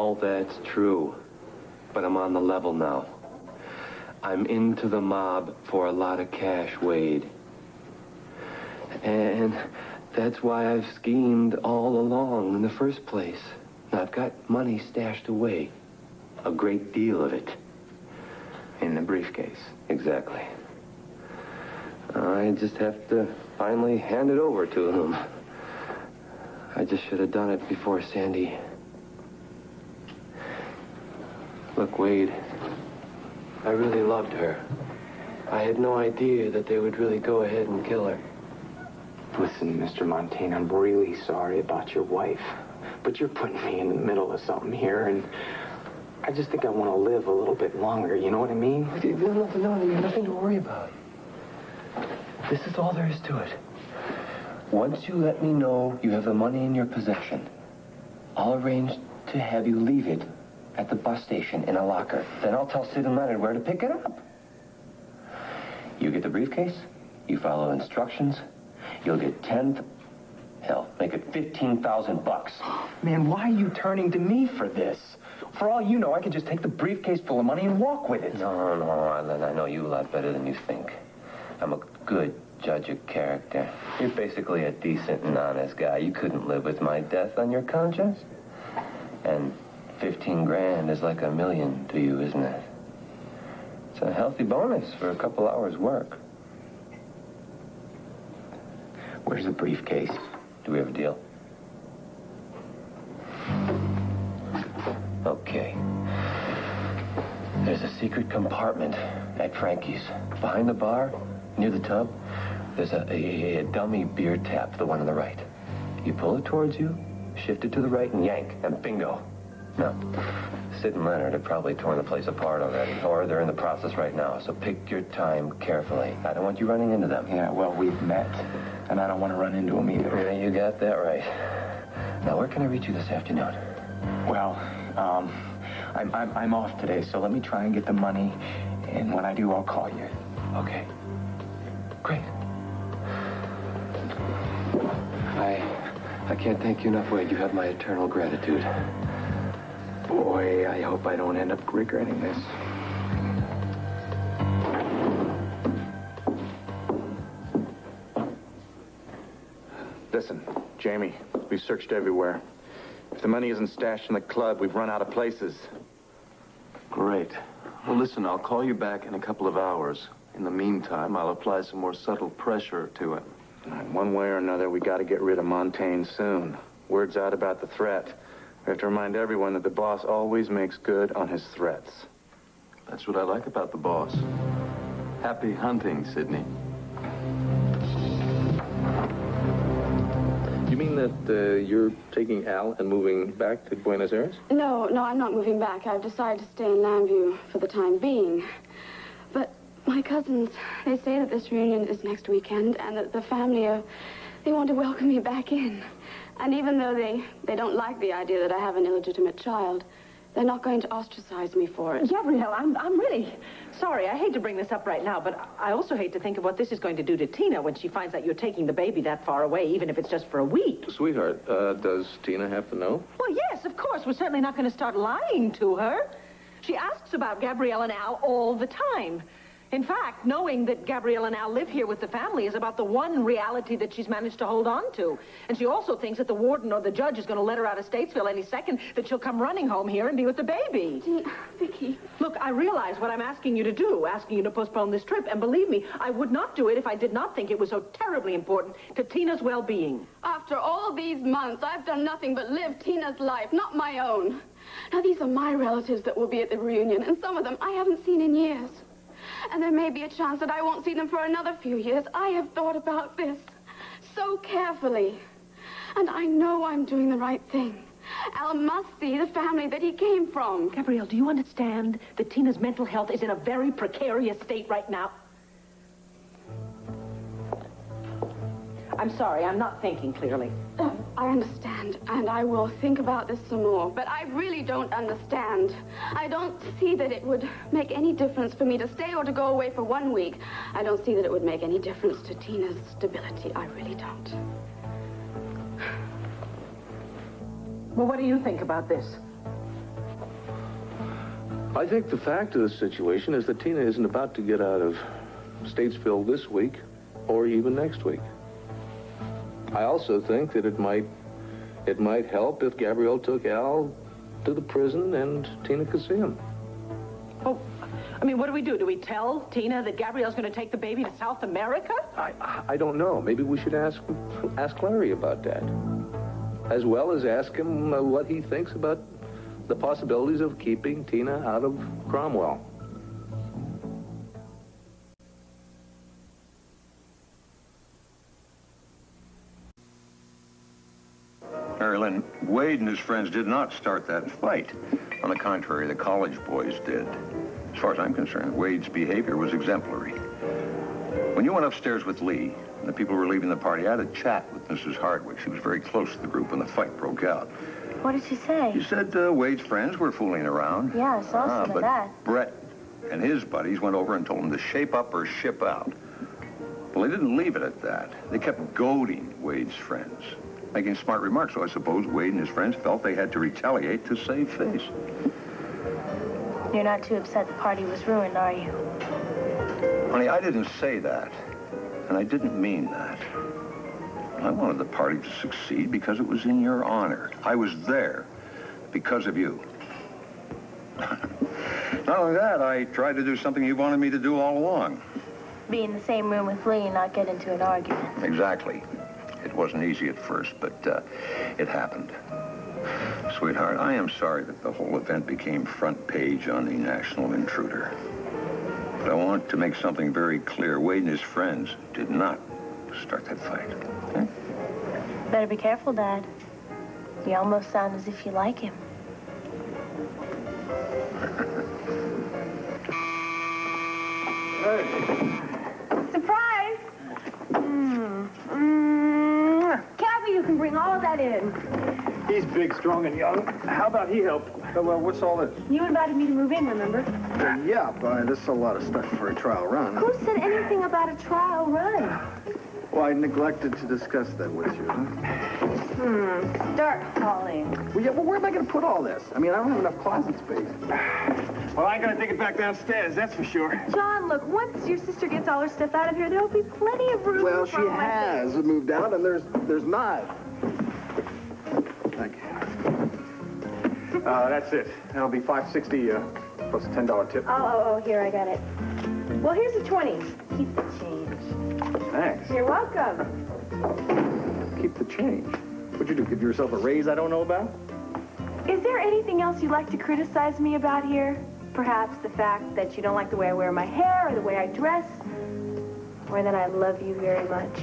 All that's true. But I'm on the level now. I'm into the mob for a lot of cash, Wade. And that's why I've schemed all along in the first place. I've got money stashed away. A great deal of it. In the briefcase. Exactly. I just have to finally hand it over to him. I just should have done it before Sandy. Look, Wade, I really loved her. I had no idea that they would really go ahead and kill her. Listen, Mr. Montaigne, I'm really sorry about your wife. But you're putting me in the middle of something here, and I just think I want to live a little bit longer, you know what I mean? There's nothing to worry about. This is all there is to it. Once you let me know you have the money in your possession, I'll arrange to have you leave it at the bus station in a locker. Then I'll tell Sid and Leonard where to pick it up. You get the briefcase, you follow instructions, you'll get hell, make it $15,000. Man, why are you turning to me for this? For all you know, I could just take the briefcase full of money and walk with it. No, Arlen, I know you a lot better than you think. I'm a good judge of character. You're basically a decent and honest guy. You couldn't live with my death on your conscience. And 15 grand is like $1 million to you, isn't it? It's a healthy bonus for a couple hours' work. Where's the briefcase? Do we have a deal? Okay. There's a secret compartment at Frankie's. Behind the bar, near the tub, there's a dummy beer tap, the one on the right. You pull it towards you, shift it to the right, and yank, and bingo. Now, Sid and Leonard have probably torn the place apart already, or they're in the process right now, so pick your time carefully. I don't want you running into them. Yeah, well, we've met, and I don't want to run into them either. Yeah, you got that right. Now, where can I reach you this afternoon? Well, I'm off today, so let me try and get the money, and when I do, I'll call you. Okay. Great. I can't thank you enough, Wade. You have my eternal gratitude. Boy, I hope I don't end up regretting this. Listen, Jamie, we've searched everywhere. If the money isn't stashed in the club, we've run out of places. Great. Well, listen, I'll call you back in a couple of hours. In the meantime, I'll apply some more subtle pressure to him. One way or another, we got to get rid of Montaigne soon. Word's out about the threat. We have to remind everyone that the boss always makes good on his threats. That's what I like about the boss. Happy hunting, Sidney. You mean that you're taking Al and moving back to Buenos Aires? No, I'm not moving back. I've decided to stay in Lambview for the time being. But my cousins, they say that this reunion is next weekend and that the family they want to welcome me back in. And even though they don't like the idea that I have an illegitimate child, they're not going to ostracize me for it. Gabrielle, I'm really sorry. I hate to bring this up right now, but I also hate to think of what this is going to do to Tina when she finds out you're taking the baby that far away, even if it's just for a week. Sweetheart, does Tina have to know? Well, yes, of course. We're certainly not going to start lying to her. She asks about Gabrielle and Al all the time. In fact, knowing that Gabrielle and Al live here with the family is about the one reality that she's managed to hold on to. And she also thinks that the warden or the judge is going to let her out of Statesville any second, that she'll come running home here and be with the baby. Vicky. Look, I realize what I'm asking you to do, asking you to postpone this trip. And believe me, I would not do it if I did not think it was so terribly important to Tina's well-being. After all these months, I've done nothing but live Tina's life, not my own. Now, these are my relatives that will be at the reunion, and some of them I haven't seen in years. And there may be a chance that I won't see them for another few years. I have thought about this so carefully. And I know I'm doing the right thing. Al must see the family that he came from. Gabrielle, do you understand that Tina's mental health is in a very precarious state right now? I'm sorry, I'm not thinking clearly. I understand, and I will think about this some more. But I really don't understand. I don't see that it would make any difference for me to stay or to go away for 1 week. I don't see that it would make any difference to Tina's stability. I really don't. Well, what do you think about this? I think the fact of the situation is that Tina isn't about to get out of Statesville this week or even next week. I also think that it might help if Gabrielle took Al to the prison and Tina could see him. Oh, I mean, what do? Do we tell Tina that Gabrielle's going to take the baby to South America? I don't know. Maybe we should ask Larry about that, as well as ask him what he thinks about the possibilities of keeping Tina out of Cromwell. Marilyn, Wade and his friends did not start that fight. On the contrary, the college boys did. As far as I'm concerned, Wade's behavior was exemplary. When you went upstairs with Lee and the people were leaving the party, I had a chat with Mrs. Hardwick. She was very close to the group when the fight broke out. What did she say? She said Wade's friends were fooling around. Yeah, I saw some of that. Brett and his buddies went over and told him to shape up or ship out. Well, they didn't leave it at that. They kept goading Wade's friends, making smart remarks, so I suppose Wade and his friends felt they had to retaliate to save face. You're not too upset the party was ruined, are you? Honey, I didn't say that, and I didn't mean that. I wanted the party to succeed because it was in your honor. I was there because of you. Not only that, I tried to do something you wanted me to do all along. Be in the same room with Lee and not get into an argument. Exactly. It wasn't easy at first, but it happened. Sweetheart, I am sorry that the whole event became front page on the National Intruder. But I want to make something very clear. Wade and his friends did not start that fight. Okay? Better be careful, Dad. You almost sound as if you like him. Surprise! Kathy, you can bring all that in. He's big, strong, and young. How about he help? Well, what's all this? You invited me to move in, remember? Yeah, but this is a lot of stuff for a trial run. Who said anything about a trial run? Well, I neglected to discuss that with you, huh? Start hauling. Well, yeah, well, where am I going to put all this? I mean, I don't have enough closet space. Well, I ain't gonna take it back downstairs, that's for sure. John, look, once your sister gets all her stuff out of here, there'll be plenty of room. Well, she has moved out, and there's not. Thank you. That's it. That'll be $5.60 plus a $10 tip. Oh, here, I got it. Well, here's the 20. Keep the change. Thanks. You're welcome. Keep the change. What'd you do, give yourself a raise I don't know about? Is there anything else you'd like to criticize me about here? Perhaps the fact that you don't like the way I wear my hair or the way I dress, or that I love you very much.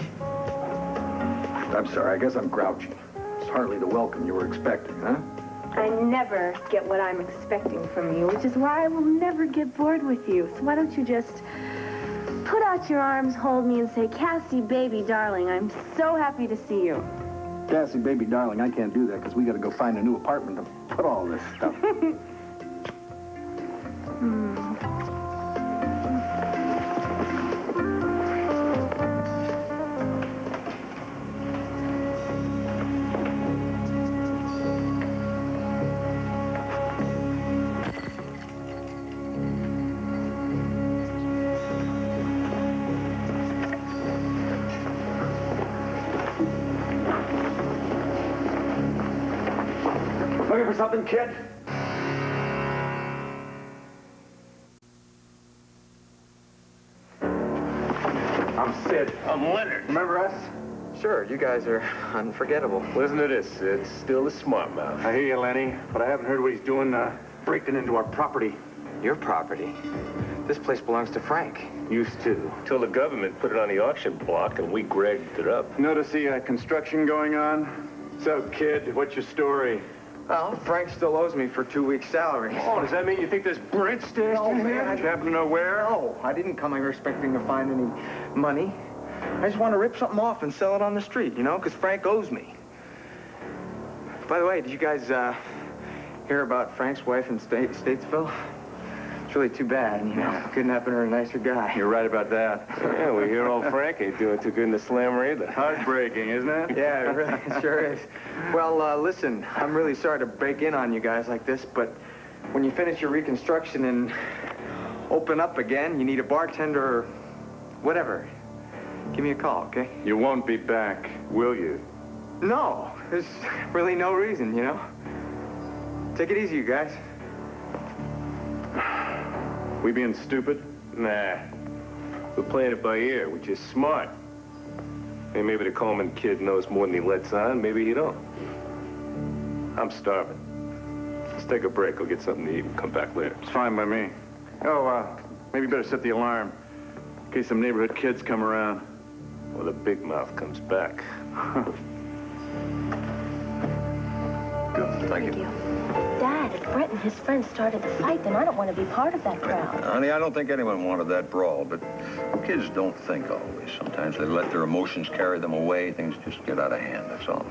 I'm sorry, I guess I'm grouchy. It's hardly the welcome you were expecting, huh? I never get what I'm expecting from you, which is why I will never get bored with you. So why don't you just put out your arms, hold me, and say, Cassie, baby, darling, I'm so happy to see you. Cassie, baby, darling, I can't do that because we got to go find a new apartment to put all this stuff. Looking for something, kid? I'm Sid. I'm Leonard. Remember us? Sure, you guys are unforgettable. Listen to this. It's still a smart mouth. I hear you, Lenny, but I haven't heard what he's doing breaking into our property. Your property? This place belongs to Frank. Used to. Till the government put it on the auction block and we grabbed it up. Notice the construction going on? So, kid, what's your story? Well, Frank still owes me for 2 weeks' salary. Oh, does that mean you think there's Brent stashed in here? Did you happen to know where? No, I didn't come here expecting to find any money. I just want to rip something off and sell it on the street, you know, because Frank owes me. By the way, did you guys hear about Frank's wife in Statesville? It's really too bad, you know. Couldn't happen to a nicer guy. You're right about that. Yeah, we hear old Frank ain't doing too good in the slammer either. Heartbreaking, isn't it? Yeah, it really sure is. Well, listen, I'm really sorry to break in on you guys like this, but when you finish your reconstruction and open up again, you need a bartender or whatever, give me a call, okay? You won't be back, will you? No, there's really no reason, you know? Take it easy, you guys. We being stupid? Nah. We're playing it by ear, which is smart. Hey, maybe the Coleman kid knows more than he lets on. Maybe he don't. I'm starving. Let's take a break. I'll get something to eat and come back later. It's fine by me. Oh, maybe better set the alarm in case some neighborhood kids come around. Or the big mouth comes back. Good, thank you. Dad, if Brett and his friends started the fight, then I don't want to be part of that crowd. Honey, I don't think anyone wanted that brawl, but kids don't think always. Sometimes they let their emotions carry them away. Things just get out of hand, that's all.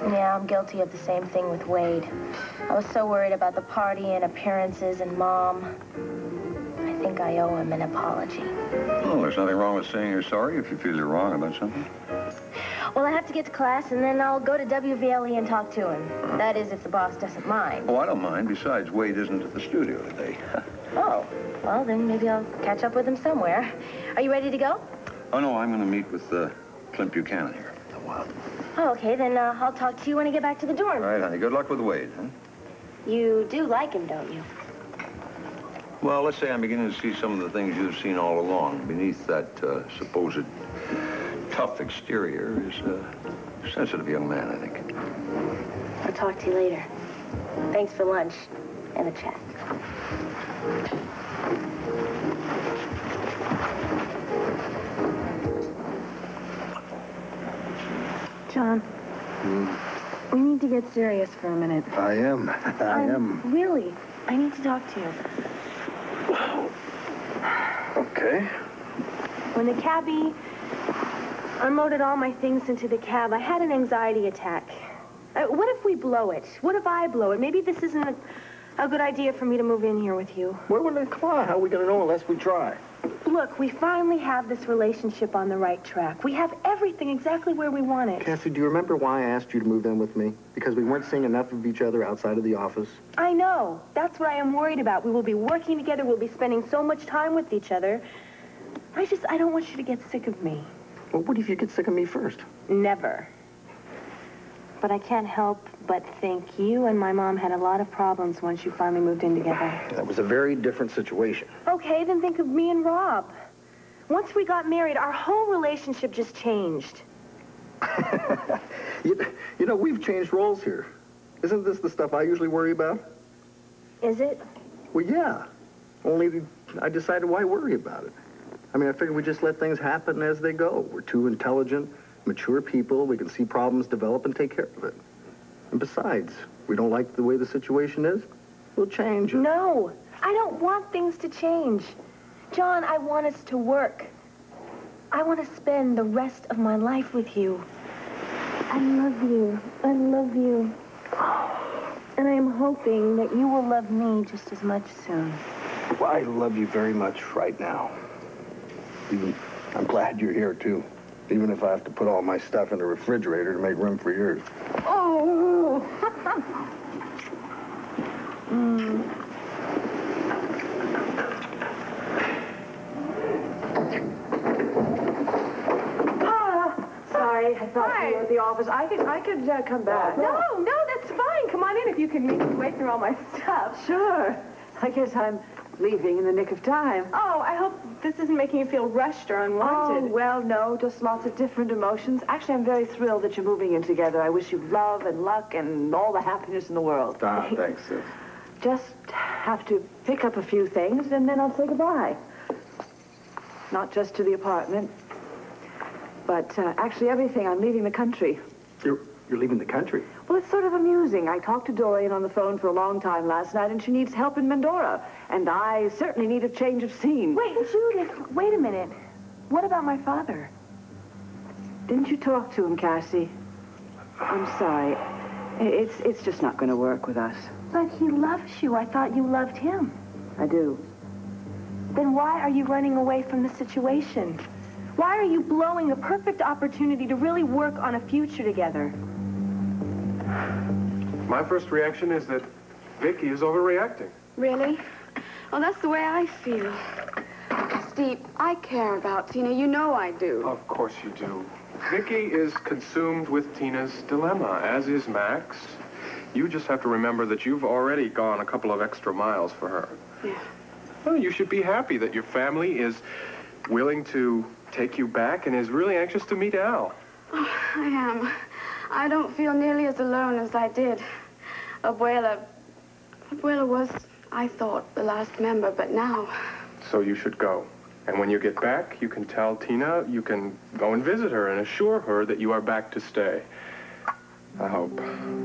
Yeah, I'm guilty of the same thing with Wade. I was so worried about the party and appearances and Mom. I think I owe him an apology. Well, there's nothing wrong with saying you're sorry if you feel you're wrong about something. Well, I have to get to class, and then I'll go to WVLE and talk to him. That is, if the boss doesn't mind. Oh, I don't mind. Besides, Wade isn't at the studio today. Oh, well, then maybe I'll catch up with him somewhere. Are you ready to go? Oh, no, I'm going to meet with Clint Buchanan here in a while. Oh, okay, then I'll talk to you when I get back to the dorm. All right, honey. Good luck with Wade, huh? You do like him, don't you? Well, let's say I'm beginning to see some of the things you've seen all along. Beneath that supposed tough exterior is a sensitive young man, I think. I'll talk to you later. Thanks for lunch and the chat. John, we need to get serious for a minute. I am. Really, I need to talk to you. Okay. When the cabbie unloaded all my things into the cab, I had an anxiety attack. What if we blow it? What if I blow it? Maybe this isn't a good idea for me to move in here with you. Well, come on. How are we going to know unless we try? Look, we finally have this relationship on the right track. We have everything exactly where we want it. Cassie, do you remember why I asked you to move in with me? Because we weren't seeing enough of each other outside of the office? I know. That's what I am worried about. We will be working together. We'll be spending so much time with each other. I don't want you to get sick of me. Well, what if you get sick of me first? Never. But I can't help but think you and my mom had a lot of problems once you finally moved in together. That was a very different situation. Okay, then think of me and Rob. Once we got married, our whole relationship just changed. You know, we've changed roles here. Isn't this the stuff I usually worry about? Is it? Well, yeah. Only I decided why worry about it. I mean, I figured we just let things happen as they go. We're two intelligent, mature people. We can see problems develop and take care of it. And besides, we don't like the way the situation is, we'll change it. No, I don't want things to change. John, I want us to work. I want to spend the rest of my life with you. I love you. I love you. And I am hoping that you will love me just as much soon. Well, I love you very much right now. I'm glad you're here, too. Even if I have to put all my stuff in the refrigerator to make room for yours. Oh! Sorry, I thought you were at the office. I could come back. No, that's fine. Come on in if you can make your way through all my stuff. Sure. I guess I'm leaving in the nick of time. Oh, I hope this isn't making you feel rushed or unwanted. Oh, well, no, just lots of different emotions. Actually, I'm very thrilled that you're moving in together. I wish you love and luck and all the happiness in the world. Thanks, sis. Just have to pick up a few things, and then I'll say goodbye. Not just to the apartment, but actually everything. I'm leaving the country. You're leaving the country? Well, it's sort of amusing. I talked to Dorian on the phone for a long time last night, and she needs help in Mendora. And I certainly need a change of scene. Wait, Judith, wait a minute. What about my father? Didn't you talk to him, Cassie? I'm sorry. It's just not going to work with us. But he loves you. I thought you loved him. I do. Then why are you running away from the situation? Why are you blowing a perfect opportunity to really work on a future together? My first reaction is that Vicky is overreacting. Really? Well, that's the way I feel. Steve, I care about Tina. You know I do. Of course you do. Vicky is consumed with Tina's dilemma, as is Max. You just have to remember that you've already gone a couple of extra miles for her. Yeah. Well, you should be happy that your family is willing to take you back and is really anxious to meet Al. Oh, I am. I don't feel nearly as alone as I did. Abuela was, I thought, the last member, but now... So you should go. And when you get back, you can tell Tina, you can go and visit her and assure her that you are back to stay. I hope.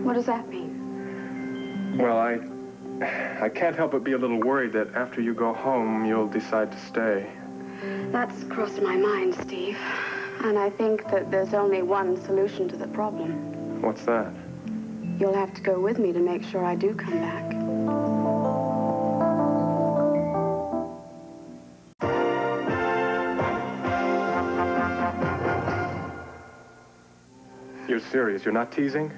What does that mean? Well, I can't help but be a little worried that after you go home, you'll decide to stay. That's crossed my mind, Steve. And I think that there's only one solution to the problem. What's that? You'll have to go with me to make sure I do come back. You're serious? You're not teasing?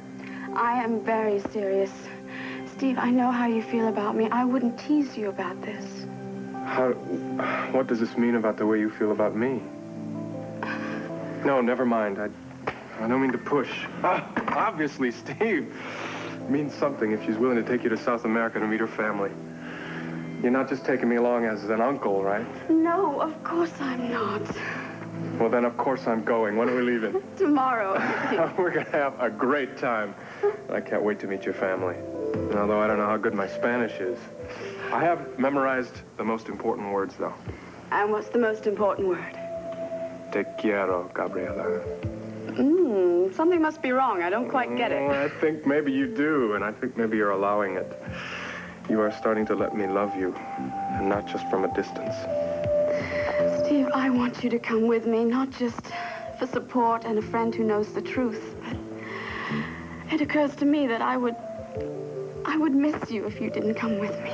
I am very serious. Steve, I know how you feel about me. I wouldn't tease you about this. What does this mean about the way you feel about me? No, never mind. I don't mean to push. Obviously, Steve means something if she's willing to take you to South America to meet her family. You're not just taking me along as an uncle, right? No, of course I'm not. Well, then, of course I'm going. When are we leaving? Tomorrow. We're going to have a great time. I can't wait to meet your family. And although I don't know how good my Spanish is, I have memorized the most important words, though. And what's the most important word? Te quiero, Gabriela. Something must be wrong. I don't quite get it. I think maybe you do, and I think maybe you're allowing it. You are starting to let me love you, and not just from a distance. Steve, I want you to come with me, not just for support and a friend who knows the truth, but it occurs to me that I would miss you if you didn't come with me.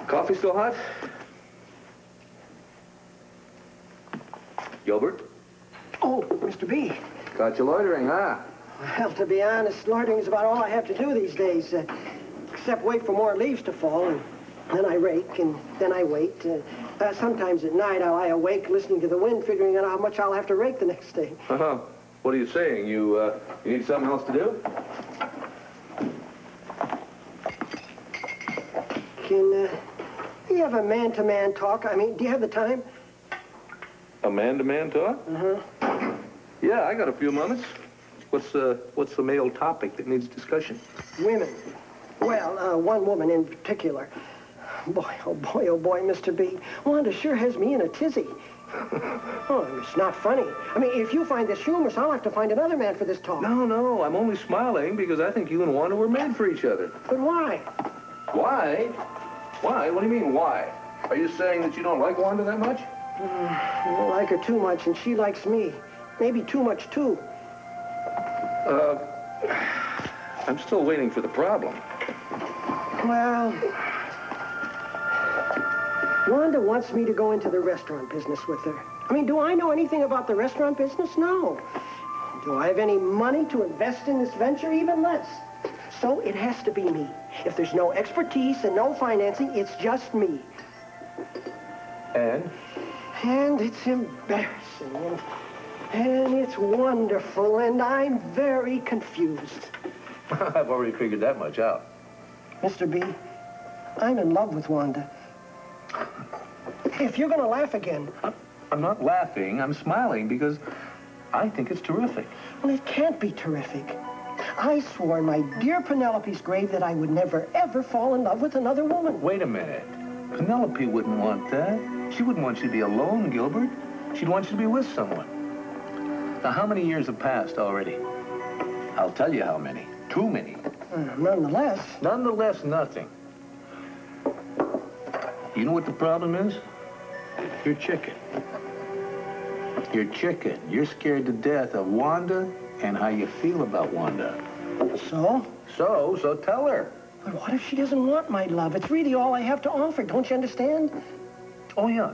Coffee still hot? Gilbert? Oh, Mr. B. Got you loitering, huh? Well, to be honest, loitering is about all I have to do these days, except wait for more leaves to fall, and then I rake, and then I wait. Sometimes at night I lie awake listening to the wind, figuring out how much I'll have to rake the next day. What are you saying? You need something else to do? Can we have a man-to-man talk? I mean, do you have the time? A man-to-man talk? Uh-huh. Yeah, I got a few moments. What's the male topic that needs discussion? Women. Well, one woman in particular. Boy, oh boy, Mr. B. Wanda sure has me in a tizzy. Oh, it's not funny. I mean, if you find this humorous, I'll have to find another man for this talk. No, I'm only smiling because I think you and Wanda were made for each other. But why? Why? Why? What do you mean, why? Are you saying that you don't like Wanda that much? I don't like her too much, and she likes me. Maybe too much, too. I'm still waiting for the problem. Well, Wanda wants me to go into the restaurant business with her. I mean, do I know anything about the restaurant business? No. Do I have any money to invest in this venture? Even less. So it has to be me. If there's no expertise and no financing, it's just me. And? And it's embarrassing. And it's wonderful, and I'm very confused. I've already figured that much out. Mr. B, I'm in love with Wanda. If you're going to laugh again... I'm not laughing. I'm smiling because I think it's terrific. Well, it can't be terrific. I swore in my dear Penelope's grave that I would never, ever fall in love with another woman. Wait a minute. Penelope wouldn't want that. She wouldn't want you to be alone, Gilbert. She'd want you to be with someone. Now, how many years have passed already? I'll tell you how many. Too many. Nonetheless. Nonetheless, nothing. You know what the problem is? You're chicken. You're chicken. You're scared to death of Wanda and how you feel about Wanda. So? So tell her. But what if she doesn't want my love? It's really all I have to offer. Don't you understand? Oh, yeah.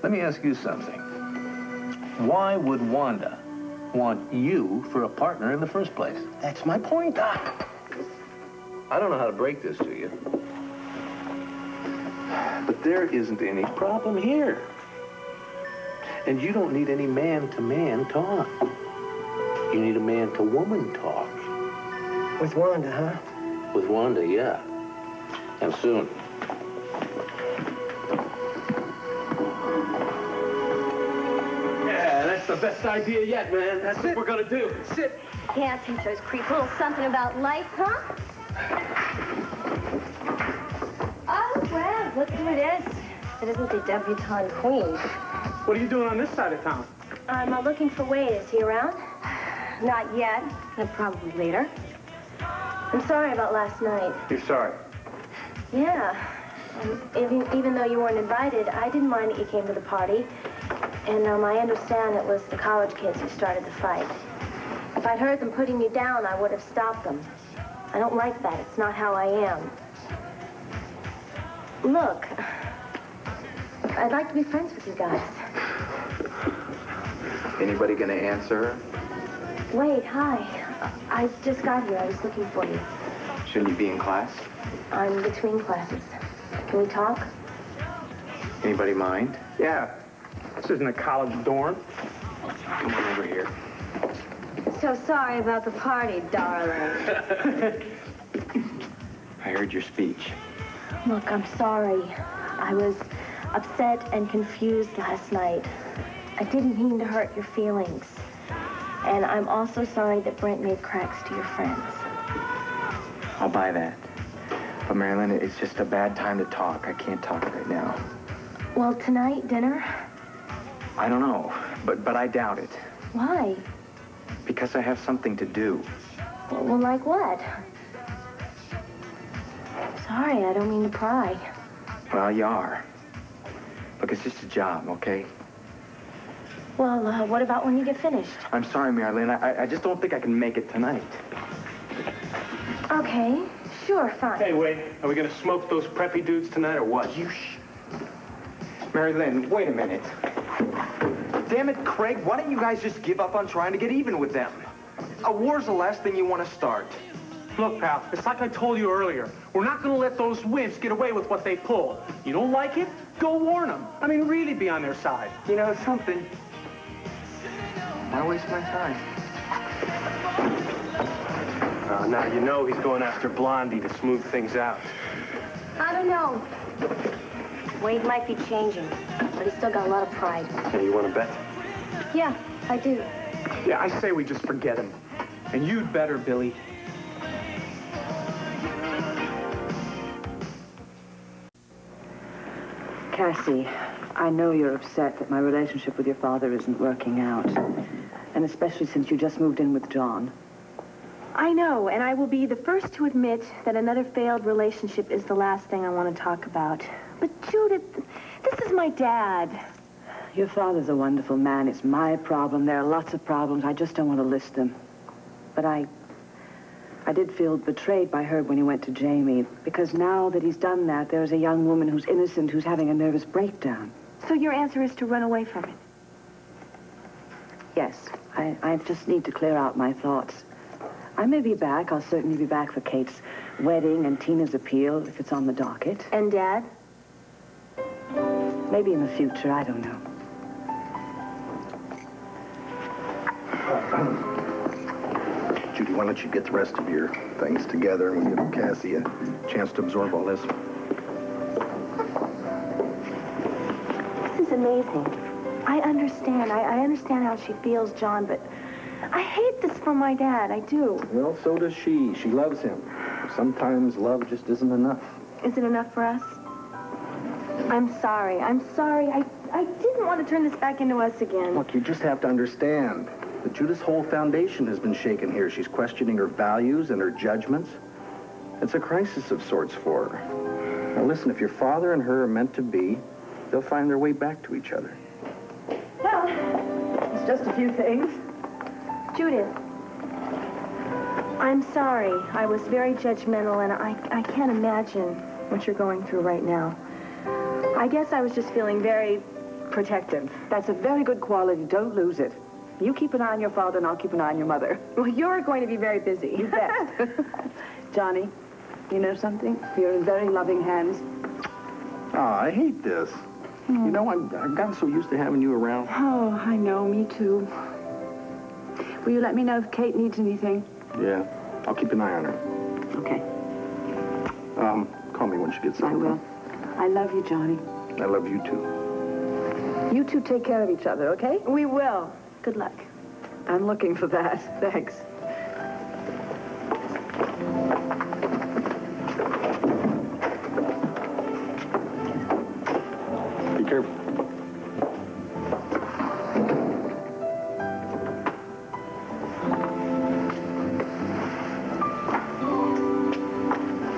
Let me ask you something. Why would Wanda want you for a partner in the first place? That's my point. I don't know how to break this to you, but there isn't any problem here. And you don't need any man-to-man talk. You need a man-to-woman talk. With Wanda, huh? With Wanda, yeah. And soon. Yeah, that's the best idea yet, man. That's what we're gonna do. Sit. Yeah, since those creeps. A little something about life, huh? Oh, well, look who it is. It isn't the debutante queen. What are you doing on this side of town? I'm looking for Wade. Is he around? Not yet. Probably later. I'm sorry about last night. You're sorry? Yeah. Even though you weren't invited, I didn't mind that you came to the party. And I understand it was the college kids who started the fight. If I'd heard them putting you down, I would have stopped them. I don't like that. It's not how I am. Look, I'd like to be friends with you guys. Anybody gonna answer her? Wade, hi. I just got here. I was looking for you. Shouldn't you be in class? I'm between classes. Can we talk? Anybody mind? Yeah. This isn't a college dorm. Come on over here. So sorry about the party, darling. I heard your speech. Look, I'm sorry. I was upset and confused last night. I didn't mean to hurt your feelings. And I'm also sorry that Brent made cracks to your friends. I'll buy that. But Marilyn, it's just a bad time to talk. I can't talk right now. Well, tonight, dinner? I don't know, but I doubt it. Why? Because I have something to do. Well, like what? Sorry, I don't mean to pry. Well, you are. Look, it's just a job, okay? Well, what about when you get finished? I'm sorry, Marilyn. I just don't think I can make it tonight. Okay, sure, fine. Hey, Wade, are we gonna smoke those preppy dudes tonight or what? You shh. Marilyn, wait a minute. Damn it, Craig, why don't you guys just give up on trying to get even with them? A war's the last thing you want to start. Look, pal, it's like I told you earlier. We're not gonna let those wimps get away with what they pull. You don't like it? Go warn them. I mean, really be on their side. You know something? Why waste my time? Now you know he's going after Blondie to smooth things out. I don't know. Wade might be changing, but he's still got a lot of pride. Hey, you want to bet? Yeah, I do. Yeah, I say we just forget him. And you'd better, Billy. Cassie, I know you're upset that my relationship with your father isn't working out. And especially since you just moved in with John. I know, and I will be the first to admit that another failed relationship is the last thing I want to talk about. But Judith, this is my dad. Your father's a wonderful man. It's my problem. There are lots of problems. I just don't want to list them. But I did feel betrayed by Herb when he went to Jamie. Because now that he's done that, there's a young woman who's innocent who's having a nervous breakdown. So your answer is to run away from it? Yes. I just need to clear out my thoughts. I may be back. I'll certainly be back for Kate's wedding and Tina's appeal, if it's on the docket. And Dad? Maybe in the future. I don't know. Judy, why don't you get the rest of your things together and we'll give Cassie a chance to absorb all this. This is amazing. I understand. I understand how she feels, John, but I hate this for my dad. I do. Well, so does she. She loves him. Sometimes love just isn't enough. Is it enough for us? I'm sorry. I'm sorry. I didn't want to turn this back into us again. Look, you just have to understand that Judith's whole foundation has been shaken here. She's questioning her values and her judgments. It's a crisis of sorts for her. Now, listen, if your father and her are meant to be, they'll find their way back to each other. Well, it's just a few things. Judith, I'm I'm sorry. I was very judgmental, and I can't imagine what you're going through right now. I guess I was just feeling very protective. That's a very good quality. Don't lose it. You keep an eye on your father, and I'll keep an eye on your mother. Well, you're going to be very busy. You bet. Johnny, you know something? You're in very loving hands. Oh, I hate this. You know, I've gotten so used to having you around. Oh, I know. Me too. Will you let me know if Kate needs anything? Yeah, I'll keep an eye on her. Okay. Call me when she gets home. I will. I love you, Johnny. I love you, too. You two take care of each other, okay? We will. Good luck. I'm looking for that. Thanks. Be careful.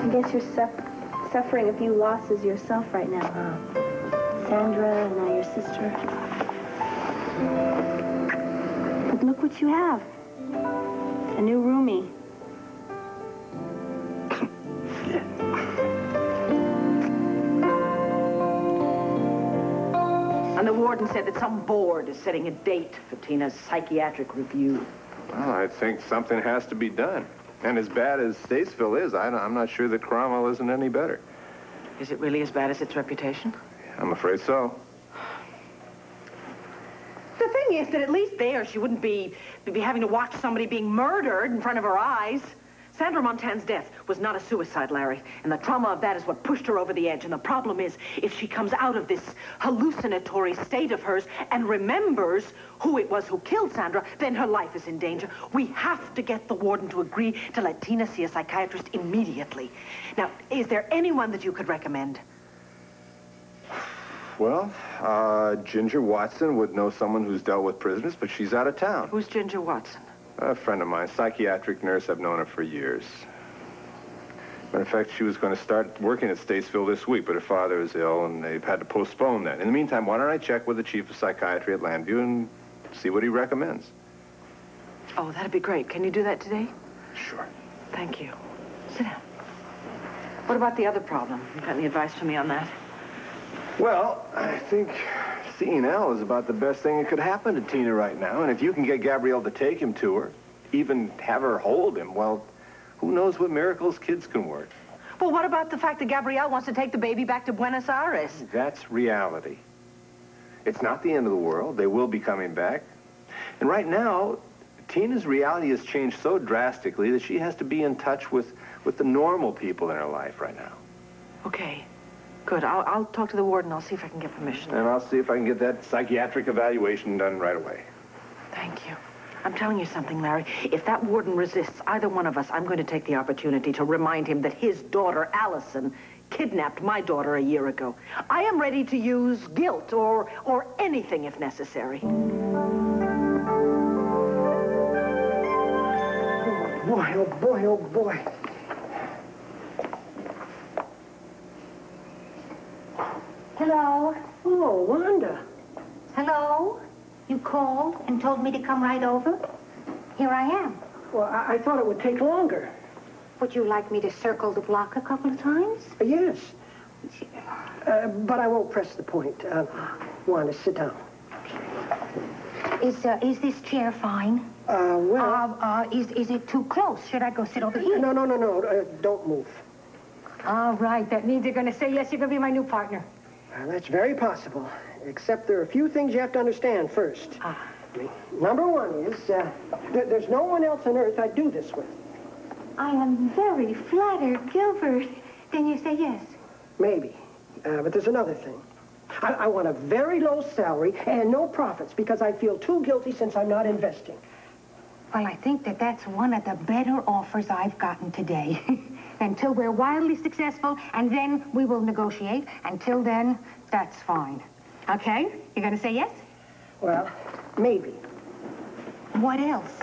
I guess you're suffering a few losses yourself right now, huh? Sandra and now your sister. But look what you have. A new roomie. And the warden said that some board is setting a date for Tina's psychiatric review. Well, I think something has to be done. And as bad as Statesville is, I'm not sure that Cromwell isn't any better. Is it really as bad as its reputation? I'm afraid so. The thing is that at least there she wouldn't be having to watch somebody being murdered in front of her eyes. Sandra Montan's death was not a suicide, Larry, and the trauma of that is what pushed her over the edge. And the problem is, if she comes out of this hallucinatory state of hers and remembers who it was who killed Sandra, then her life is in danger. We have to get the warden to agree to let Tina see a psychiatrist immediately. Now, is there anyone that you could recommend? Well, Ginger Watson would know someone who's dealt with prisoners, but she's out of town. Who's Ginger Watson? A friend of mine, psychiatric nurse. I've known her for years. Matter of fact, she was going to start working at Statesville this week, but her father is ill, and they've had to postpone that. In the meantime, why don't I check with the chief of psychiatry at Landview and see what he recommends? Oh, that'd be great. Can you do that today? Sure. Thank you. Sit down. What about the other problem? You got any advice for me on that? Well, I think seeing Al is about the best thing that could happen to Tina right now. And if you can get Gabrielle to take him to her, even have her hold him, well, who knows what miracles kids can work. Well, what about the fact that Gabrielle wants to take the baby back to Buenos Aires? That's reality. It's not the end of the world. They will be coming back. And right now, Tina's reality has changed so drastically that she has to be in touch with the normal people in her life right now. Okay. Good. I'll talk to the warden. I'll see if I can get permission. And I'll see if I can get that psychiatric evaluation done right away. Thank you. I'm telling you something, Larry. If that warden resists either one of us, I'm going to take the opportunity to remind him that his daughter, Allison, kidnapped my daughter a year ago. I am ready to use guilt or anything if necessary. Oh, boy, oh, boy, oh, boy. Hello? Oh, Wanda. Hello? You called and told me to come right over? Here I am. Well, I thought it would take longer. Would you like me to circle the block a couple of times? Yes. But I won't press the point. Wanda, sit down. Is this chair fine? Well... Is it too close? Should I go sit over here? No. Don't move. All right. That means you're going to say yes, you're going to be my new partner. That's very possible. Except there are a few things you have to understand first. Number one is, there's no one else on earth I'd do this with. I am very flattered, Gilbert. Then you say yes? Maybe. But there's another thing. I want a very low salary and no profits because I feel too guilty since I'm not investing. Well, I think that's one of the better offers I've gotten today. Until we're wildly successful, and then we will negotiate. Until then, that's fine. Okay? You're going to say yes? Well, maybe. What else?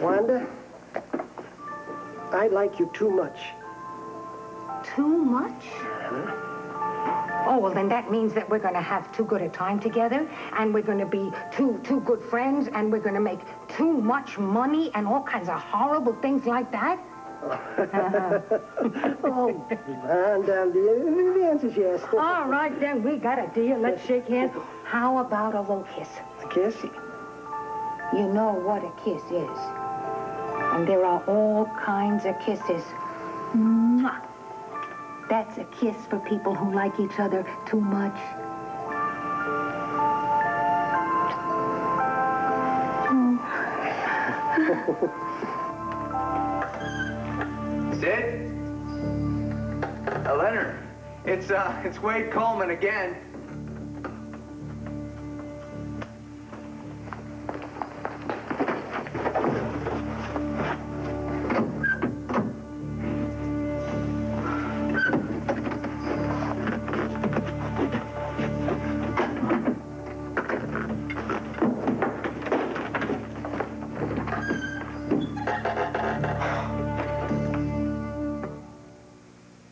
Wanda, I like you too much. Too much? Oh, well, then that means that we're going to have too good a time together, and we're going to be too good friends, and we're going to make too much money and all kinds of horrible things like that? Oh, and the answer's yes. All right, then, we got a deal. Let's shake hands. How about a little kiss? A kiss? You know what a kiss is. And there are all kinds of kisses. Mwah. That's a kiss for people who like each other too much. Sid? Leonard, it's Wade Coleman again.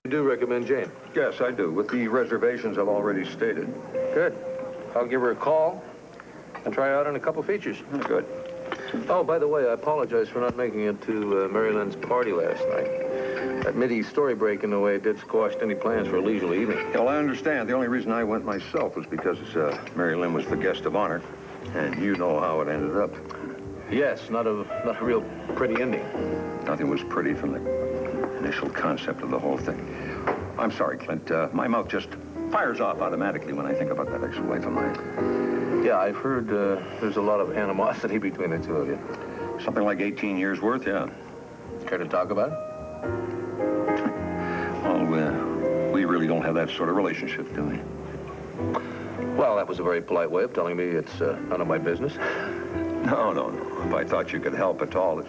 You do recommend Jane? Yes, I do, with the reservations I've already stated. Good. I'll give her a call and try her out on a couple features. Good. Oh, by the way, I apologize for not making it to Mary Lynn's party last night. That Mitty story break in the way did squash any plans for a leisurely evening. Yeah, well, I understand. The only reason I went myself was because Mary Lynn was the guest of honor, and you know how it ended up. Yes, not a real pretty ending. Nothing was pretty from the initial concept of the whole thing. I'm sorry, Clint. My mouth just fires off automatically when I think about that ex-wife of mine. Yeah, I've heard there's a lot of animosity between the two of you. Something like 18 years worth, yeah. Care to talk about it? Well, we really don't have that sort of relationship, do we? Well, that was a very polite way of telling me it's none of my business. No. If I thought you could help at all,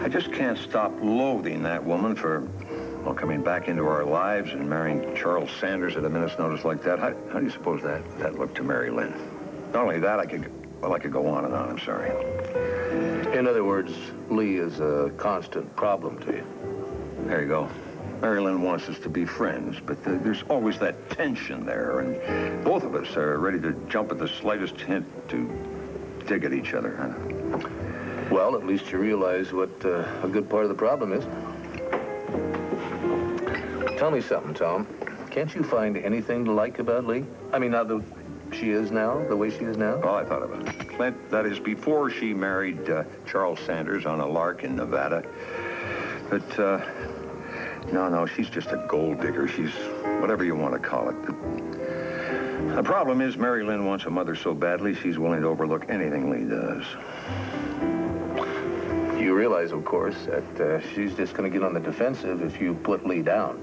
I just can't stop loathing that woman for, well, coming back into our lives and marrying Charles Sanders at a minute's notice like that. How do you suppose that looked to Mary Lynn? Not only that, I could go on and on. I'm sorry. In other words, Lee is a constant problem to you. There you go. Mary Lynn wants us to be friends, but there's always that tension there, and both of us are ready to jump at the slightest hint to dig at each other. Huh? Well, at least you realize what a good part of the problem is. Tell me something, Tom. Can't you find anything to like about Lee? I mean, now the she is now, the way she is now? Oh, I thought about it. Clint, that is before she married Charles Sanders on a lark in Nevada. But, no, she's just a gold digger. She's whatever you want to call it. The problem is Mary Lynn wants a mother so badly, she's willing to overlook anything Lee does. You realize, of course, that she's just going to get on the defensive if you put Lee down.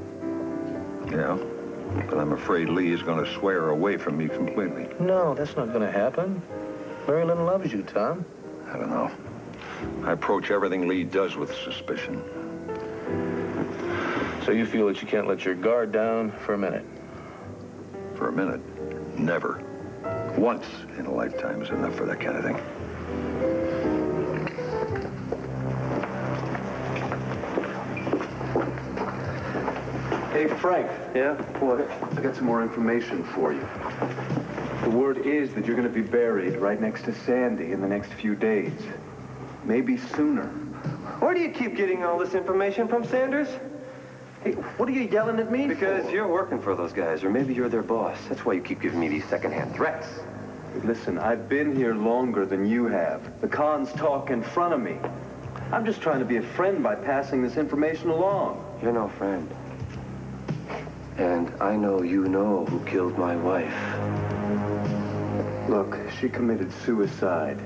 Yeah, but I'm afraid Lee is going to swear away from me completely. No, that's not going to happen. Mary Lynn loves you, Tom. I don't know. I approach everything Lee does with suspicion. So you feel that you can't let your guard down for a minute? For a minute? Never. Once in a lifetime is enough for that kind of thing. Hey, Frank. Yeah? What? I got some more information for you. The word is that you're going to be buried right next to Sandy in the next few days. Maybe sooner. Where do you keep getting all this information from, Sanders? Hey, what are you yelling at me Because for? you're working for those guys, or maybe you're their boss. That's why you keep giving me these secondhand threats. Listen, I've been here longer than you have. The cons talk in front of me. I'm just trying to be a friend by passing this information along. You're no friend. And I know you know who killed my wife. Look, she committed suicide.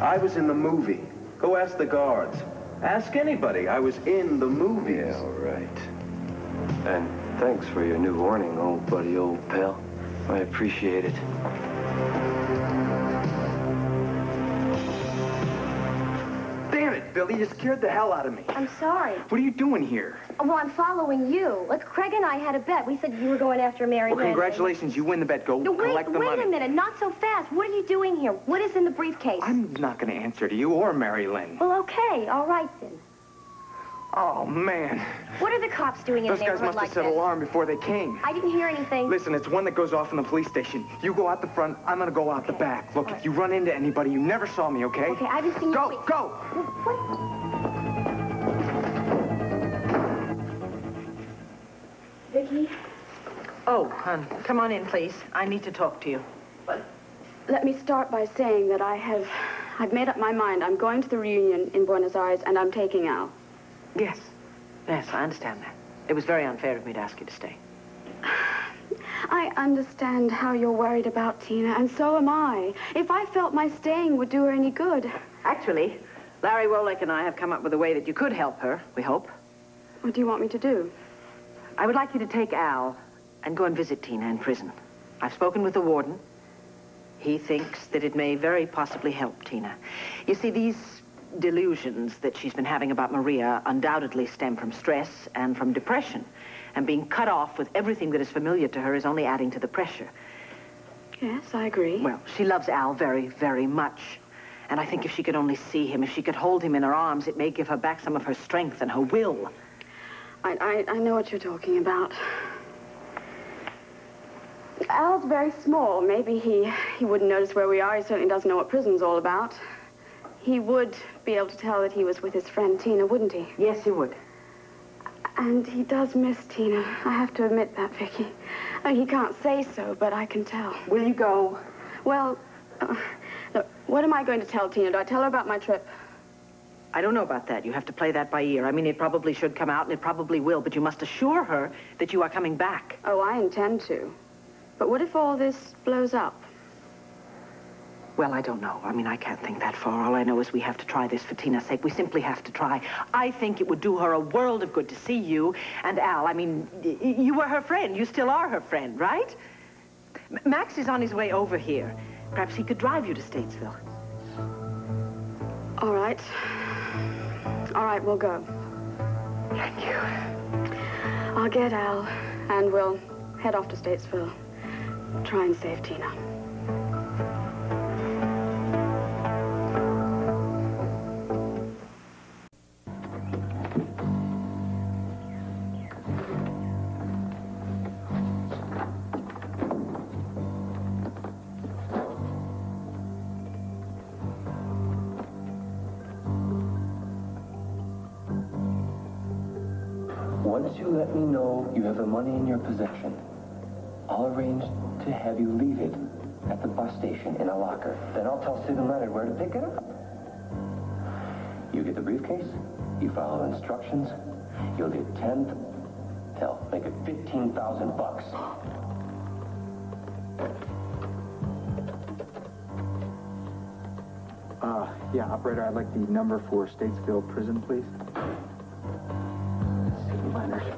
I was in the movie. Go ask the guards. Ask anybody. I was in the movies. Yeah, all right. And thanks for your new warning, old buddy, old pal. I appreciate it. Damn it, Billy, you scared the hell out of me. I'm sorry. What are you doing here? Well, I'm following you. Look, Craig and I had a bet. We said you were going after Mary Well, Lynn. congratulations, you win the bet. Go No, collect the money. wait a minute. Not so fast. What are you doing here? What is in the briefcase? I'm not going to answer to you or Mary Lynn. Well, okay. All right, then. Oh, man. What are the cops doing in a Those guys neighborhood must like have set this? alarm before they came. I didn't hear anything. Listen, it's one that goes off in the police station. You go out the front, I'm gonna go out the back. Look, if you run into anybody, you never saw me, okay? Okay, I haven't seen you. Go, go! Vicky? Oh, hon, come on in, please. I need to talk to you. Let me start by saying that I've made up my mind. I'm going to the reunion in Buenos Aires, and I'm taking Al. Yes. Yes, I understand that. It was very unfair of me to ask you to stay. I understand how you're worried about Tina, and so am I. If I felt my staying would do her any good. Actually, Larry Wolek and I have come up with a way that you could help her, we hope. What do you want me to do? I would like you to take Al and go and visit Tina in prison. I've spoken with the warden. He thinks that it may very possibly help Tina. You see, these delusions that she's been having about Maria undoubtedly stem from stress and from depression. And being cut off with everything that is familiar to her is only adding to the pressure. Yes, I agree. Well, she loves Al very, very much. And I think if she could only see him, if she could hold him in her arms, it may give her back some of her strength and her will. I know what you're talking about. Al's very small. Maybe he wouldn't notice where we are. He certainly doesn't know what prison's all about. He would be able to tell that he was with his friend Tina, wouldn't he? Yes, he would. And he does miss Tina. I have to admit that, Vicky. He can't say so, but I can tell. Will you go? Well, look, what am I going to tell Tina? Do I tell her about my trip? I don't know about that. You have to play that by ear. I mean, it probably should come out, and it probably will, but you must assure her that you are coming back. Oh, I intend to. But what if all this blows up? Well, I don't know. I mean, I can't think that far. All I know is we have to try this for Tina's sake. We simply have to try. I think it would do her a world of good to see you and Al. I mean, you were her friend. You still are her friend, right? Max is on his way over here. Perhaps he could drive you to Statesville. All right. All right, we'll go. Thank you. I'll get Al, and we'll head off to Statesville. Try and save Tina. Once you let me know you have the money in your possession, I'll arrange to have you leave it at the bus station in a locker. Then I'll tell Sid and Leonard where to pick it up. You get the briefcase, you follow instructions, you'll get hell, make it $15,000. Yeah, operator, I'd like the number for Statesville Prison, please. Sid and Leonard.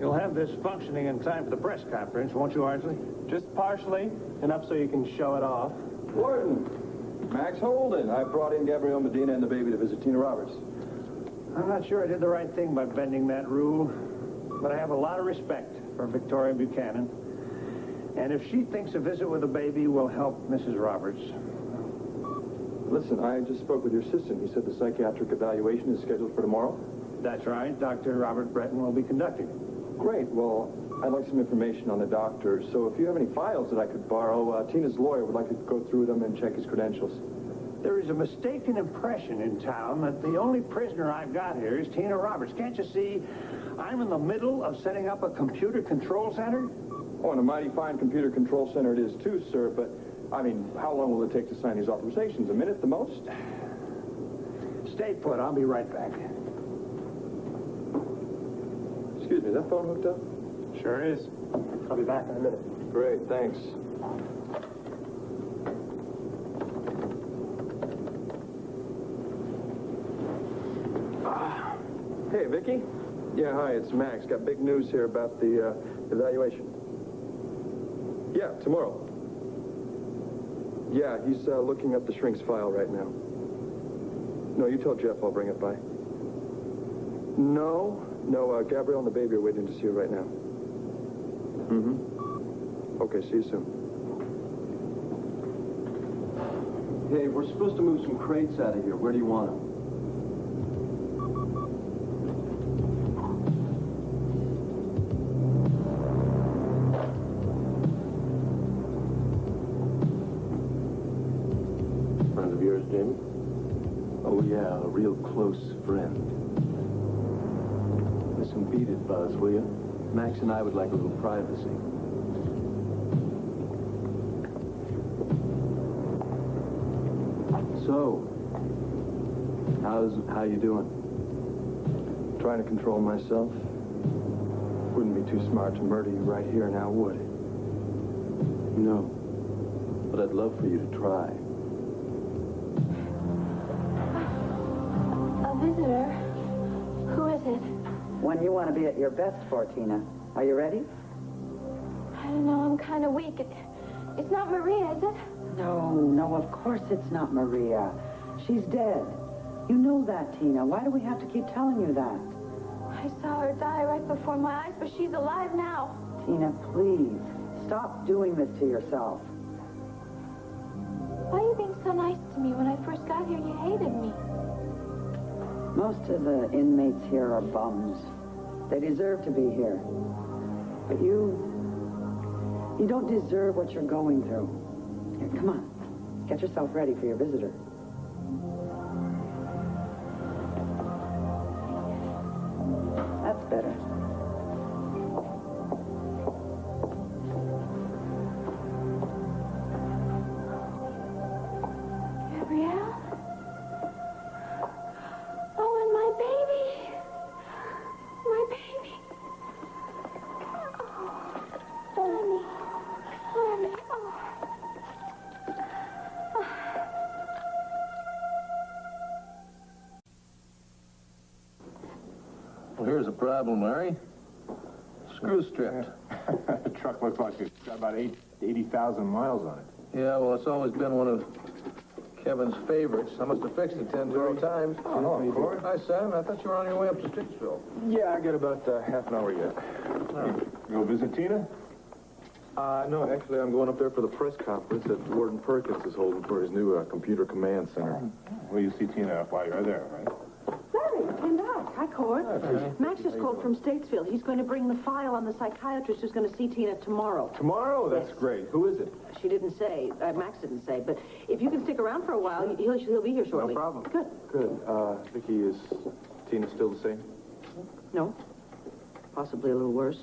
You'll have this functioning in time for the press conference, won't you, Ardsley? Just partially, enough so you can show it off. Warden, Max Holden. I brought in Gabrielle Medina and the baby to visit Tina Roberts. I'm not sure I did the right thing by bending that rule, but I have a lot of respect for Victoria Buchanan. And if she thinks a visit with the baby will help Mrs. Roberts. Listen, I just spoke with your assistant. He said the psychiatric evaluation is scheduled for tomorrow. That's right. Dr. Robert Breton will be conducting it. Great. Well, I'd like some information on the doctor. So if you have any files that I could borrow, Tina's lawyer would like to go through them and check his credentials. There is a mistaken impression in town that the only prisoner I've got here is Tina Roberts. Can't you see? I'm in the middle of setting up a computer control center. Oh, and a mighty fine computer control center it is too, sir. But, I mean, how long will it take to sign these authorizations? A minute, the most? Stay put. I'll be right back. Excuse me, is that phone hooked up? Sure is. I'll be back in a minute. Great, thanks. Hey, Vicky? Yeah, hi, it's Max. Got big news here about the evaluation. Yeah, tomorrow. Yeah, he's looking up the shrink's file right now. No, you tell Jeff I'll bring it by. No, Gabrielle and the baby are waiting to see you right now. Okay, see you soon. Hey, we're supposed to move some crates out of here. Where do you want them? Friend of yours, Jamie? Oh, yeah, a real close friend. Listen, beat it, Buzz, will you? Max and I would like a little privacy. So, how you doing? Trying to control myself. Wouldn't be too smart to murder you right here now, would it? No, but I'd love for you to try. A visitor? Who is it? One you want to be at your best for, Tina. Are you ready? I don't know, I'm kind of weak. It's not Maria, is it? No, of course it's not Maria. She's dead. You know that, Tina. Why do we have to keep telling you that? I saw her die right before my eyes, but she's alive now. Tina, please, stop doing this to yourself. Why are you being so nice to me? When I first got here, you hated me. Most of the inmates here are bums. They deserve to be here. But you don't deserve what you're going through. Here, come on. Get yourself ready for your visitor. That's better. Gabrielle? Oh, and my baby. My baby. Oh, honey. Honey. Oh. Well, here's a problem, Larry. Screw stripped. The truck looks like it's got about 80,000 miles on it. Yeah, well, it's always been one of Kevin's favorites. I must have fixed it 10 times. Oh, of course. Hi, Sam. I thought you were on your way up to Sticksville. Yeah, I got about half an hour yet. You go visit Tina? No, actually, I'm going up there for the press conference that Warden Perkins is holding for his new computer command center. Well, you see Tina while you're there, right? Larry, you came back. Hi, Cord. Max just called from Statesville. He's going to bring the file on the psychiatrist who's going to see Tina tomorrow. Tomorrow? That's great. Who is it? She didn't say. Max didn't say. But if you can stick around for a while, he'll be here shortly. No problem. Good. Good. Vicky, is Tina still the same? No. Possibly a little worse.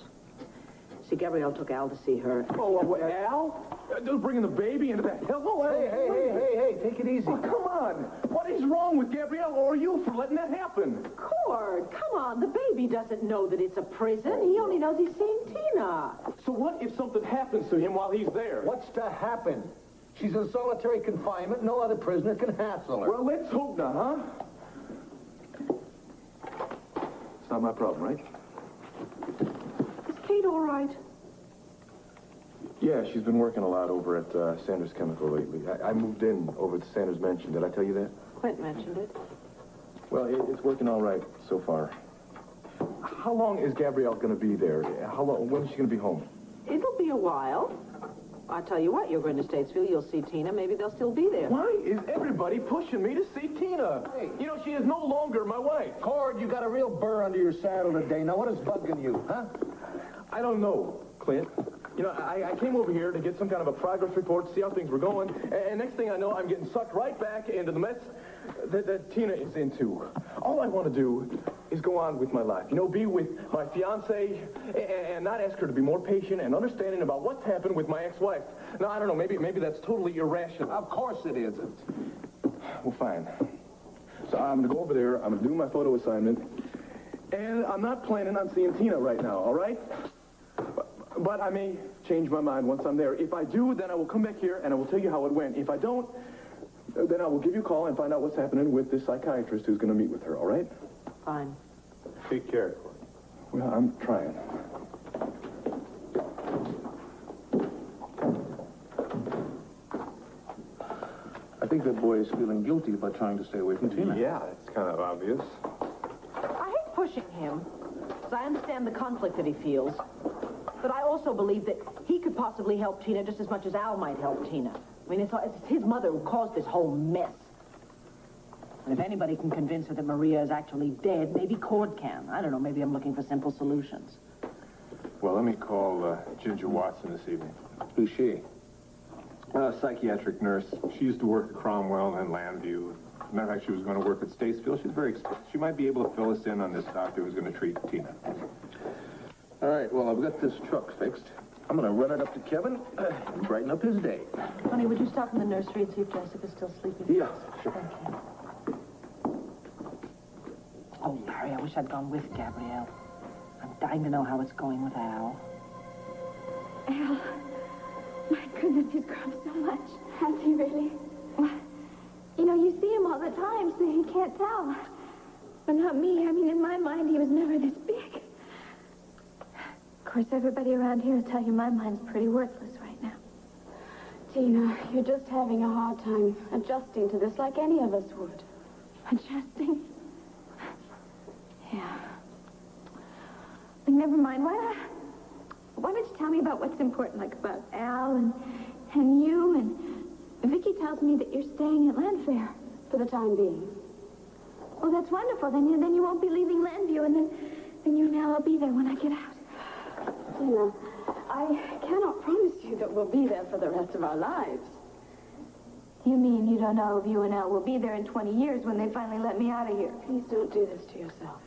See, Gabrielle took Al to see her. Oh, Al? Bringing the baby into that hell? Hey, take it easy. Oh, come on. What is wrong with Gabrielle or you for letting that happen? Cord, come on. The baby doesn't know that it's a prison. He only knows he's seeing Tina. So what if something happens to him while he's there? What's to happen? She's in solitary confinement. No other prisoner can hassle her. Well, let's hope not, huh? It's not my problem, right? Is Kate all right? Yeah, she's been working a lot over at Sanders Chemical lately. I moved in over at Sanders Mansion. Did I tell you that? Clint mentioned it. Well, it's working all right so far. How long is Gabrielle going to be there? How long? When is she going to be home? It'll be a while. I tell you what, you're going to Statesville, you'll see Tina. Maybe they'll still be there. Why is everybody pushing me to see Tina? Hey. You know, she is no longer my wife. Cord, you got a real burr under your saddle today. Now, what is bugging you, huh? I don't know, Clint. You know, I came over here to get some kind of a progress report, to see how things were going, and next thing I know, I'm getting sucked right back into the mess that Tina is into. All I want to do is go on with my life. You know, be with my fiancée and not ask her to be more patient and understanding about what's happened with my ex-wife. Now, I don't know, maybe that's totally irrational. Of course it isn't. Well, fine. So I'm going to go over there, I'm going to do my photo assignment, and I'm not planning on seeing Tina right now, all right? But I may change my mind once I'm there. If I do, then I will come back here and I will tell you how it went. If I don't, then I will give you a call and find out what's happening with this psychiatrist who's going to meet with her, all right? Fine. Take care, Cord. Well, I'm trying. I think that boy is feeling guilty about trying to stay away from Tina. Yeah, it's kind of obvious. I hate pushing him, because I understand the conflict that he feels. But I also believe that he could possibly help Tina just as much as Al might help Tina. I mean, it's his mother who caused this whole mess. And if anybody can convince her that Maria is actually dead, maybe Cord can. I don't know, maybe I'm looking for simple solutions. Well, let me call Ginger Watson this evening. Who's she? A psychiatric nurse. She used to work at Cromwell and Landview. As a matter of fact, she was going to work at Statesville. She's very experienced. She might be able to fill us in on this doctor who's going to treat Tina. All right, well, I've got this truck fixed. I'm going to run it up to Kevin and brighten up his day. Honey, would you stop in the nursery and see if Jessica's still sleeping? Yeah, sure. Thank you. Oh, Larry, I wish I'd gone with Gabrielle. I'm dying to know how it's going with Al. Al, my goodness, he's grown so much. Has he really? Well, you know, you see him all the time, so you can't tell. But not me. I mean, in my mind, he was never this big. Of course, everybody around here will tell you my mind's pretty worthless right now. Tina, you're just having a hard time adjusting to this like any of us would. Adjusting? Yeah. But never mind. Why don't you tell me about what's important, like about Al and you, and Vicky tells me that you're staying at Landfair for the time being. Oh, that's wonderful. Then you won't be leaving Landview, and then you and Al will be there when I get out. Tina, I cannot promise you that we'll be there for the rest of our lives. You mean you don't know if you and Al will be there in 20 years when they finally let me out of here? Please don't do this to yourself.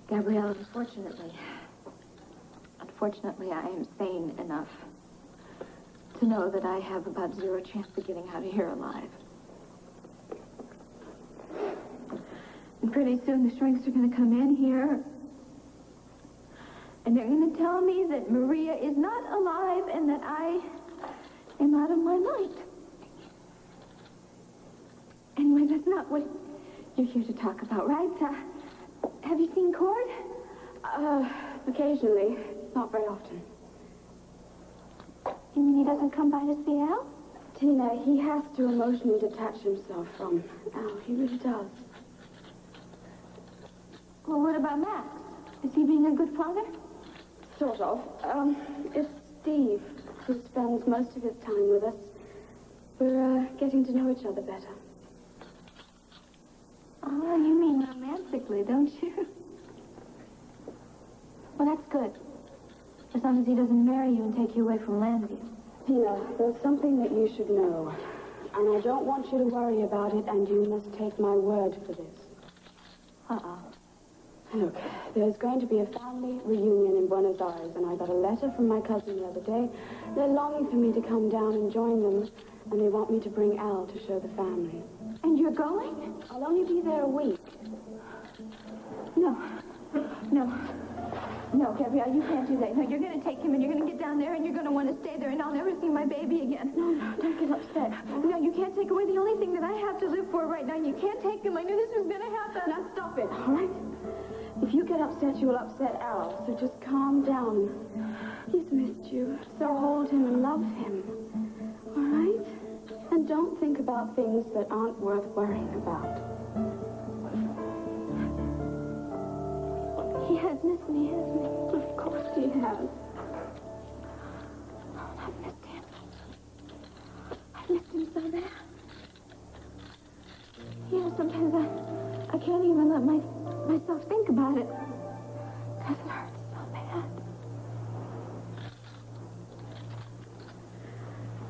Gabrielle, unfortunately, I am sane enough to know that I have about zero chance of getting out of here alive. And pretty soon the shrinks are going to come in here, and they're going to tell me that Maria is not alive and that I am out of my mind. Anyway, that's not what you're here to talk about, right? Have you seen Cord? Occasionally. Not very often. You mean he doesn't come by to see Al? Tina, he has to emotionally detach himself from Al. He really does. Well, what about Max? Is he being a good father? Sort of. It's Steve who spends most of his time with us. We're getting to know each other better. Oh, you mean romantically, don't you? Well, that's good. As long as he doesn't marry you and take you away from Landview. Tina, there's something that you should know. And I don't want you to worry about it, and you must take my word for this. Uh-oh. Look, there's going to be a family reunion in Buenos Aires, and I got a letter from my cousin the other day. They're longing for me to come down and join them, and they want me to bring Al to show the family. And you're going? I'll only be there a week. No, Gabrielle, you can't do that. No, you're going to take him, and you're going to get down there, and you're going to want to stay there, and I'll never see my baby again. No, don't get upset. No, you can't take away the only thing that I have to live for right now. You can't take him. I knew this was going to happen. Now, stop it, all right? If you get upset, you will upset Al, so just calm down. He's missed you, so hold him and love him, all right? And don't think about things that aren't worth worrying about. He has missed me, hasn't he? Of course he has. Oh, I've missed him. I've missed him so bad. You know, sometimes I can't even let myself think about it. Because it hurts so bad.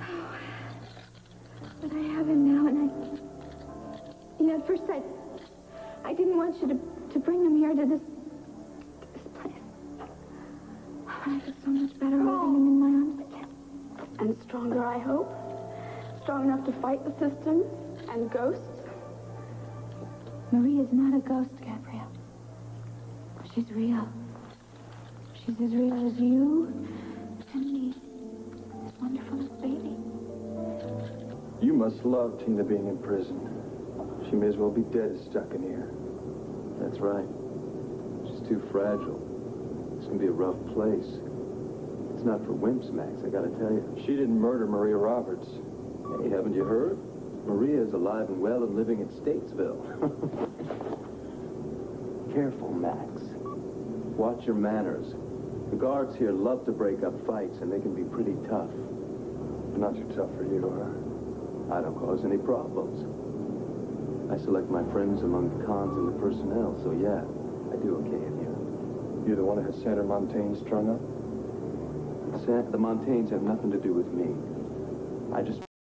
Oh. But I have him now, and you know, at first I didn't want you to bring him here to this place. But I feel so much better holding him in my arms again. And stronger, I hope. Strong enough to fight the system and ghosts. Maria's not a ghost, Gabrielle. She's real. She's as real as you and me. This wonderful little baby. You must love Tina being in prison. She may as well be dead as stuck in here. That's right. She's too fragile. It's going to be a rough place. It's not for wimps, Max, I gotta tell you. She didn't murder Maria Roberts. Hey, haven't you heard? Maria's alive and well and living in Statesville. careful, Max. Watch your manners. The guards here love to break up fights, and they can be pretty tough. Not too tough for you, huh? I don't cause any problems. I select my friends among the cons and the personnel, so yeah, I do okay in here. You're the one who has Senator Montaigne strung up? The Montaignes have nothing to do with me. I just...